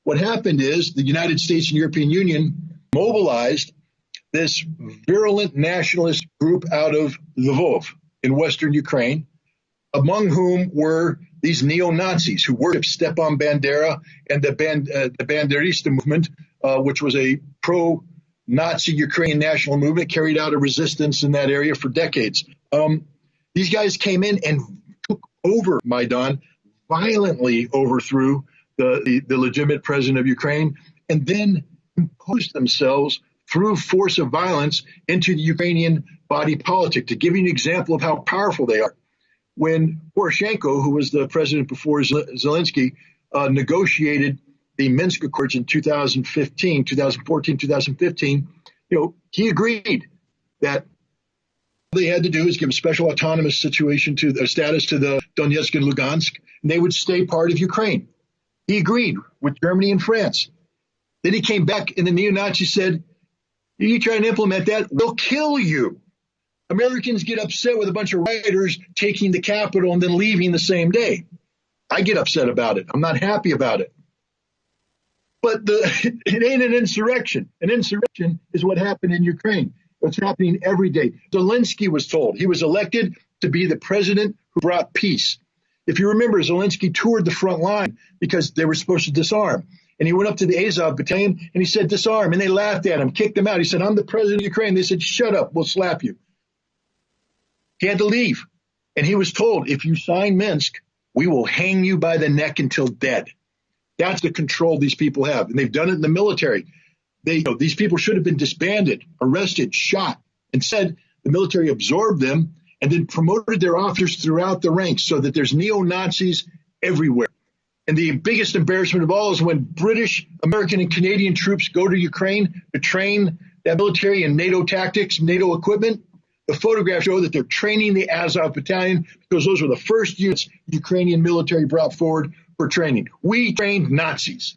What happened is the United States and European Union mobilized this virulent nationalist group out of Lvov in western Ukraine, among whom were these neo-Nazis who worshiped Stepan Bandera and the Banderista movement, which was a pro-Nazi Ukrainian national movement, carried out a resistance in that area for decades. These guys came in and took over Maidan, violently overthrew the legitimate president of Ukraine, and then imposed themselves through force of violence into the Ukrainian body politic. To give you an example of how powerful they are, when Poroshenko, who was the president before Zelensky, negotiated the Minsk Accords in 2014, 2015, he agreed that all they had to do is give a special autonomous situation to the status to the Donetsk and Lugansk, and they would stay part of Ukraine. He agreed with Germany and France. Then he came back, and the neo-Nazis said, "You try and implement that, we'll kill you." Americans get upset with a bunch of rioters taking the capital and then leaving the same day. I get upset about it. I'm not happy about it. But it ain't an insurrection. An insurrection is what happened in Ukraine. It's happening every day. Zelensky was told he was elected to be the president who brought peace. If you remember, Zelensky toured the front line because they were supposed to disarm. And he went up to the Azov battalion and he said, "Disarm." And they laughed at him, kicked him out. He said, "I'm the president of Ukraine." They said, "Shut up, we'll slap you." He had to leave. And he was told, if you sign Minsk, we will hang you by the neck until dead. That's the control these people have. And they've done it in the military. These people should have been disbanded, arrested, shot. Instead, the military absorbed them and then promoted their officers throughout the ranks so that there's neo-Nazis everywhere. And the biggest embarrassment of all is when British, American, and Canadian troops go to Ukraine to train that military in NATO tactics, NATO equipment. The photographs show that they're training the Azov battalion because those were the first units the Ukrainian military brought forward for training. We trained Nazis.